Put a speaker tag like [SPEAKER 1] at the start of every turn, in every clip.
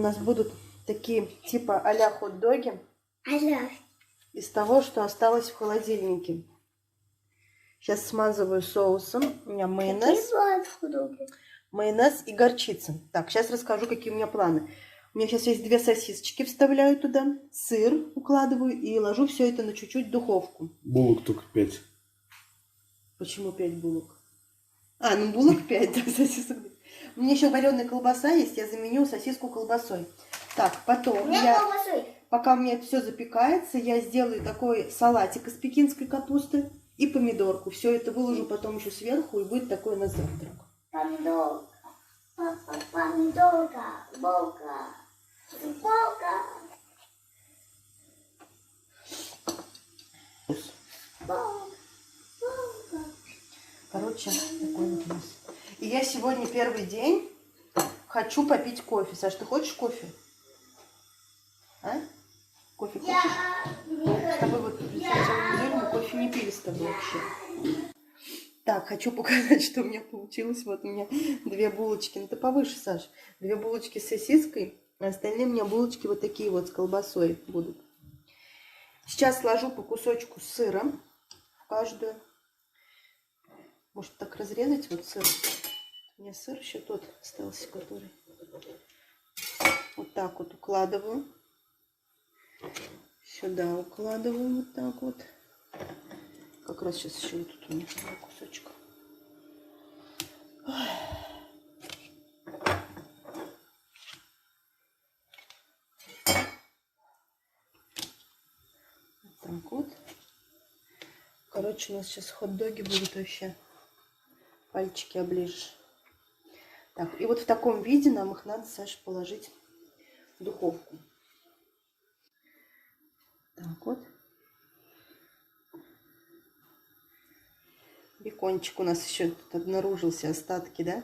[SPEAKER 1] У нас будут такие типа а-ля хот-доги из того, что осталось в холодильнике. Сейчас смазываю соусом. У меня майонез. Майонез и горчица. Так, сейчас расскажу, какие у меня планы. У меня сейчас есть 2 сосисочки, вставляю туда, сыр укладываю и ложу все это на чуть-чуть в духовку.
[SPEAKER 2] Булок только 5.
[SPEAKER 1] Почему 5 булок? А, ну булок 5, да, сосисок. У меня еще вареная колбаса есть, я заменю сосиску колбасой. Так, потом пока у меня это все запекается, я сделаю такой салатик из пекинской капусты и помидорку. Все это выложу потом еще сверху, и будет такой на завтрак.
[SPEAKER 3] Помидорка. Папа, помидорка. Булка. Булка.
[SPEAKER 1] Короче, такой вот у нас. И я сегодня первый день хочу попить кофе. Саш, ты хочешь кофе? А? Кофе хочешь? С тобой вот целую неделю мы кофе не пили с тобой вообще. Так, хочу показать, что у меня получилось. Вот у меня 2 булочки. Ну ты повыше, Саш. 2 булочки с сосиской, а остальные у меня булочки вот такие вот с колбасой будут. Сейчас сложу по кусочку сыра в каждую. Может так разрезать вот сыр. У меня сыр еще тот остался, который. Вот так вот укладываю. Сюда укладываю вот так вот. Как раз сейчас еще вот тут у меня кусочек. Вот так вот. Короче, у нас сейчас хот-доги будут вообще. Пальчики оближешь. Так, и вот в таком виде нам их надо, Саша, положить в духовку. Так вот. Бекончик у нас еще тут обнаружился, остатки, да?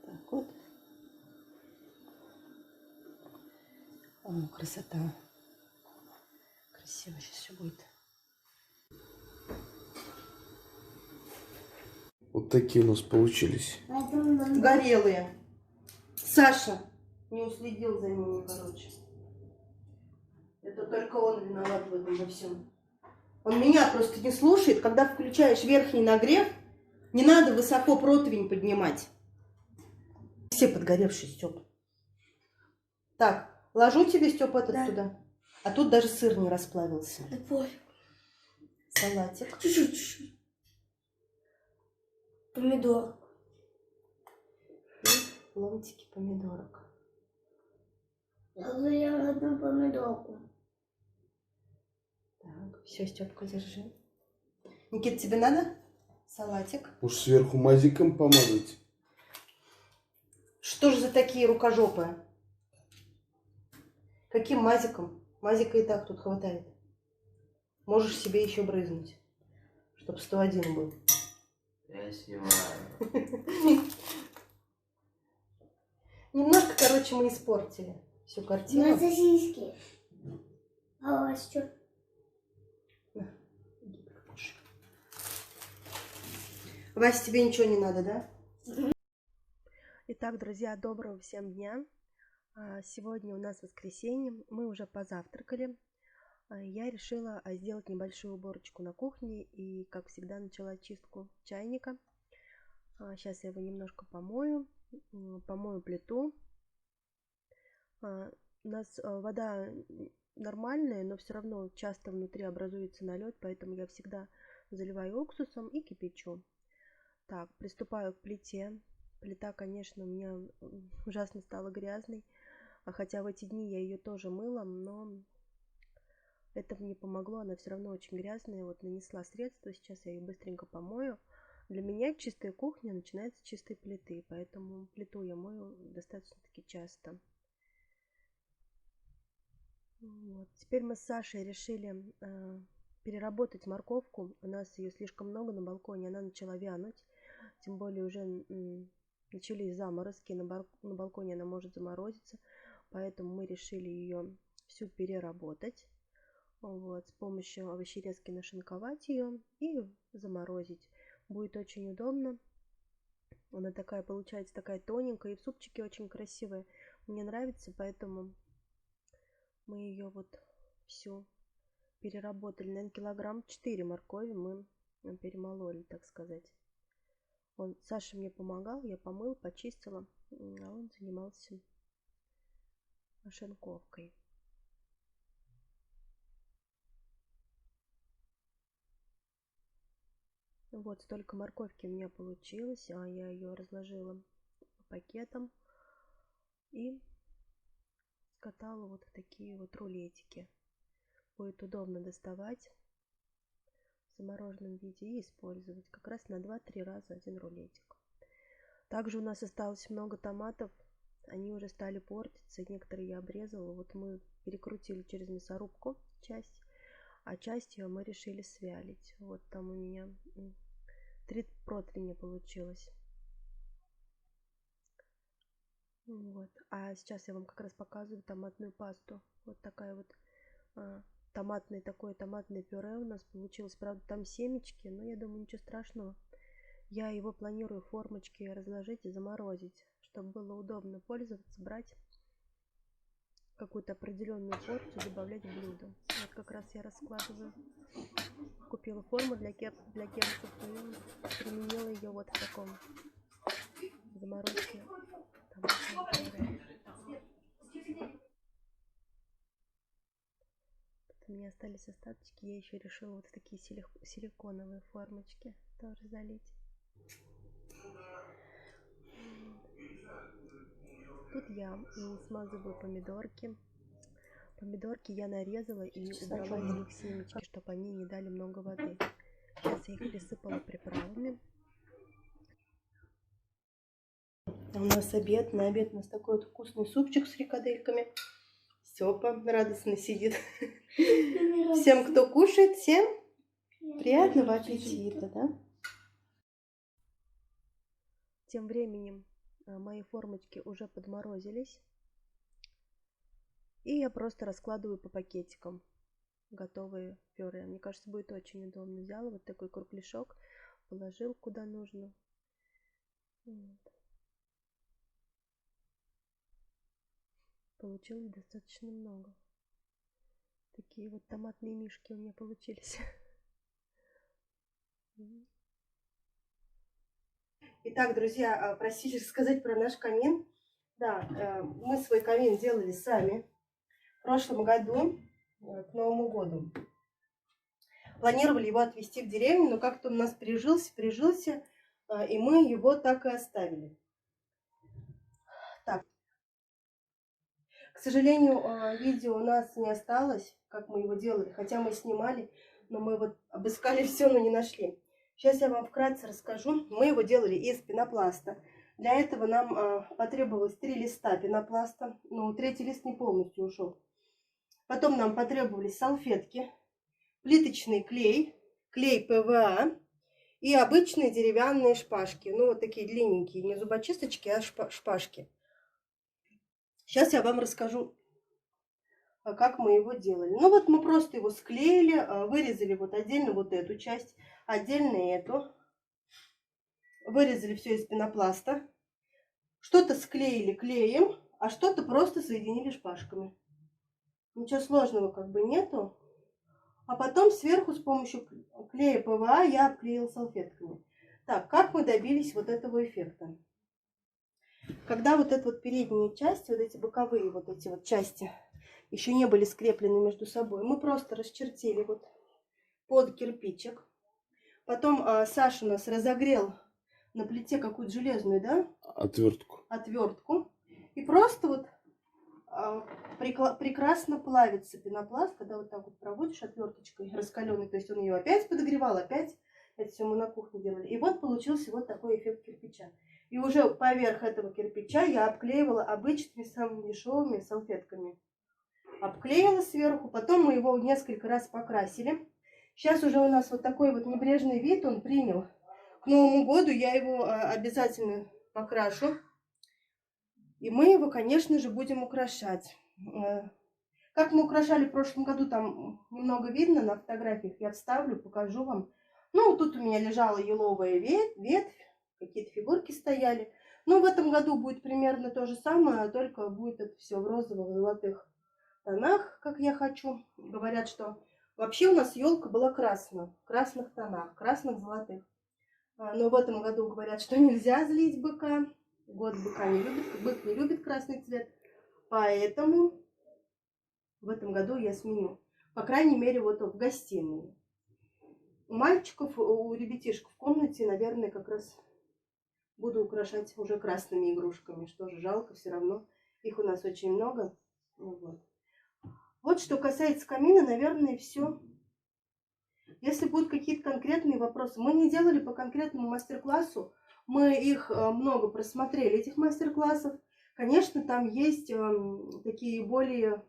[SPEAKER 1] Так вот. О, красота. Красиво сейчас все будет.
[SPEAKER 2] Вот такие у нас получились.
[SPEAKER 1] Горелые. Саша не уследил за ними, короче. Это только он виноват в этом во всем. Он меня просто не слушает. Когда включаешь верхний нагрев, не надо высоко противень поднимать. Все подгоревшие, Степ. Так, ложу тебе, Степ, этот туда. А тут даже сыр не расплавился. Салатик.
[SPEAKER 3] Чуть-чуть. Помидор.
[SPEAKER 1] И ломтики помидорок.
[SPEAKER 3] Я одну помидорку.
[SPEAKER 1] Так, все, Степка, держи. Никита, тебе надо салатик?
[SPEAKER 2] Уж сверху мазиком помазать.
[SPEAKER 1] Что же за такие рукожопые? Каким мазиком? Мазика и так тут хватает. Можешь себе еще брызнуть, чтобы 101 был.
[SPEAKER 4] Я снимаю.
[SPEAKER 1] Немножко, короче, мы испортили всю картину.
[SPEAKER 3] На сосиски. А у вас что?
[SPEAKER 1] Вася, тебе ничего не надо, да? Итак, друзья, доброго всем дня. Сегодня у нас воскресенье, мы уже позавтракали. Я решила сделать небольшую уборочку на кухне и, как всегда, начала чистку чайника. Сейчас я его немножко помою плиту. У нас вода нормальная, но все равно часто внутри образуется налет, поэтому я всегда заливаю уксусом и кипячу. Так, приступаю к плите. Плита, конечно, у меня ужасно стала грязной, хотя в эти дни я ее тоже мыла, но это мне помогло, она все равно очень грязная. Вот нанесла средство, сейчас я ее быстренько помою. Для меня чистая кухня начинается с чистой плиты, поэтому плиту я мою достаточно-таки часто. Вот. Теперь мы с Сашей решили переработать морковку. У нас ее слишком много на балконе, она начала вянуть. Тем более уже начались заморозки, на балконе она может заморозиться. Поэтому мы решили ее всю переработать. Вот, с помощью овощерезки нашинковать ее и заморозить. Будет очень удобно. Она такая, получается, такая тоненькая, и в супчике очень красивая. Мне нравится, поэтому мы ее вот всю переработали. Наверное, килограмм 4 моркови мы перемололи, так сказать. Саша мне помогал, я помыла, почистила, а он занимался шинковкой. Вот столько морковки у меня получилось, а я ее разложила по пакетам и скатала вот в такие вот рулетики. Будет удобно доставать в замороженном виде и использовать как раз на 2-3 раза один рулетик. Также у нас осталось много томатов, они уже стали портиться, некоторые я обрезала. Вот мы перекрутили через мясорубку часть, а часть ее мы решили свялить. Вот там у меня 3 противня получилось. Вот. А сейчас я вам как раз показываю томатную пасту. Вот такая вот томатное пюре у нас получилось. Правда, там семечки, но я думаю, ничего страшного. Я его планирую в формочке разложить и заморозить, чтобы было удобно пользоваться, брать какую-то определенную порцию, добавлять в блюдо. Вот как раз я раскладываю. Купила форму для кексов и применила ее вот в таком заморозке томатном пюре. Тут у меня остались остаточки, я еще решила вот в такие силиконовые формочки тоже залить. Тут я смазываю помидорки. Помидорки я нарезала и убрала из них семечки, чтобы они не дали много воды. Сейчас я их присыпала приправами. А у нас обед. На обед у нас такой вот вкусный супчик с фрикадельками. Степа радостно сидит. Всем, кто кушает, всем приятного аппетита, да? Тем временем мои формочки уже подморозились. И я просто раскладываю по пакетикам готовые пюре. Мне кажется, будет очень удобно. Взяла вот такой кругляшок, положил куда нужно. Вот. Получилось достаточно много. Такие вот томатные мишки у меня получились. Итак, друзья, просили рассказать про наш камин. Да, мы свой камин делали сами в прошлом году, к Новому году. Планировали его отвезти в деревню, но как-то он у нас прижился, и мы его так и оставили. Так. К сожалению, видео у нас не осталось, как мы его делали, хотя мы снимали, но мы вот обыскали все, но не нашли. Сейчас я вам вкратце расскажу. Мы его делали из пенопласта. Для этого нам потребовалось 3 листа пенопласта, но 3-й лист не полностью ушел. Потом нам потребовались салфетки, плиточный клей, клей ПВА и обычные деревянные шпажки. Ну, вот такие длинненькие, не зубочисточки, а шпажки. Сейчас я вам расскажу, как мы его делали. Ну, вот мы просто его склеили, вырезали вот отдельно вот эту часть, отдельно эту. Вырезали все из пенопласта. Что-то склеили клеем, а что-то просто соединили шпажками. Ничего сложного как бы нету. А потом сверху с помощью клея ПВА я обклеила салфетками. Так, как мы добились вот этого эффекта? Когда вот эта вот передняя часть, вот эти боковые вот эти вот части еще не были скреплены между собой, мы просто расчертили вот под кирпичик. Потом Саша у нас разогрел на плите какую-то железную, да? Отвертку. И просто вот прекрасно плавится пенопласт, когда вот так вот проводишь отверточкой раскаленной. То есть он ее опять подогревал, опять. Это все мы на кухне делали. И вот получился вот такой эффект кирпича. И уже поверх этого кирпича я обклеивала обычными самыми дешевыми салфетками. Обклеила сверху, потом мы его несколько раз покрасили. Сейчас уже у нас вот такой вот небрежный вид он принял. К Новому году я его обязательно покрашу. И мы его, конечно же, будем украшать. Как мы украшали в прошлом году, там немного видно на фотографиях. Я вставлю, покажу вам. Ну, тут у меня лежала еловая ветвь, какие-то фигурки стояли. Ну, в этом году будет примерно то же самое, только будет это все в розовых, золотых тонах, как я хочу. Говорят, что вообще у нас елка была красная, в красных тонах, красных, золотых. Но в этом году говорят, что нельзя злить быка. Год быка не любит, бык не любит красный цвет. Поэтому в этом году я сменю. По крайней мере, вот в гостиной. У мальчиков, у ребятишек в комнате, наверное, как раз буду украшать уже красными игрушками. Что же, жалко, все равно. Их у нас очень много. Вот что касается камина, наверное, все. Если будут какие-то конкретные вопросы. Мы не делали по конкретному мастер-классу. Мы их много просмотрели, этих мастер-классов. Конечно, там есть такие более,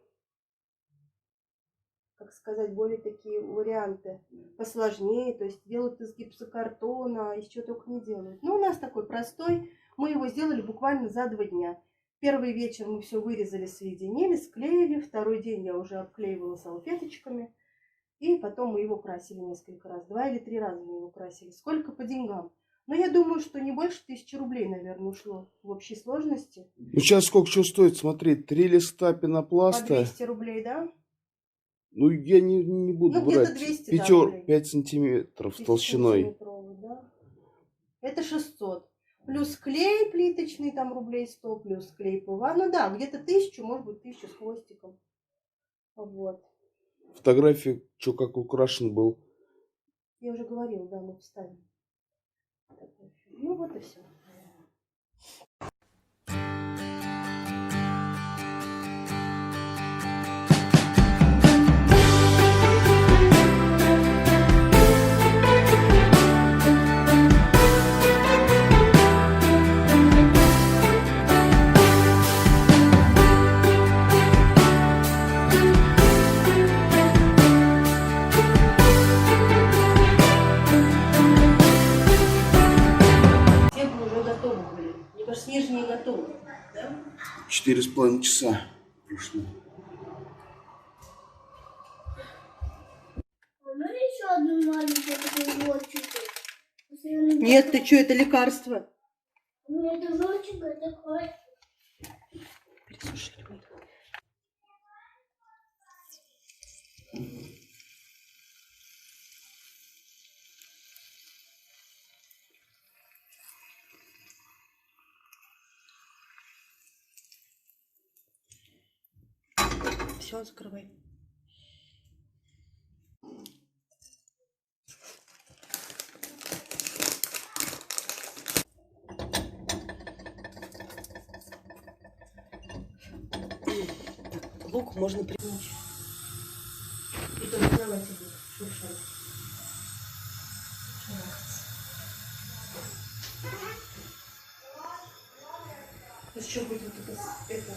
[SPEAKER 1] как сказать, более такие варианты посложнее. То есть делают из гипсокартона, из чего только не делают. Но у нас такой простой. Мы его сделали буквально за 2 дня. Первый вечер мы все вырезали, соединили, склеили. Второй день я уже обклеивала салфеточками. И потом мы его красили несколько раз. 2 или 3 раза мы его красили. Сколько по деньгам? Но я думаю, что не больше 1000 рублей, наверное, ушло в общей сложности.
[SPEAKER 2] Ну, сейчас сколько что стоит, смотри, 3 листа
[SPEAKER 1] По
[SPEAKER 2] пенопласта.
[SPEAKER 1] 200 рублей, да?
[SPEAKER 2] Ну, я не буду
[SPEAKER 1] Ну, где-то
[SPEAKER 2] брать.
[SPEAKER 1] 200, да, рублей.
[SPEAKER 2] 5 сантиметров
[SPEAKER 1] 10
[SPEAKER 2] толщиной.
[SPEAKER 1] сантиметровый, да? Это 600. Плюс клей плиточный, там рублей 100, плюс клей ПВА. Ну да, где-то 1000, может быть, 1000 с хвостиком. Вот.
[SPEAKER 2] Фотографии, что как украшен был.
[SPEAKER 1] Я уже говорила, да, мы вставим. Ну вот и все. Нижние готовы, да?
[SPEAKER 2] 4,5 часа прошло.
[SPEAKER 3] Можно еще одну маленькую такую золотчику?
[SPEAKER 1] Нет, ты что, это лекарство.
[SPEAKER 3] Ну, это золотчика, это хватит.
[SPEAKER 1] Пересушили. Все, закрывай. Так, лук можно принять. И то на кровати будет шуршать. Шарахаться. Еще будет вот это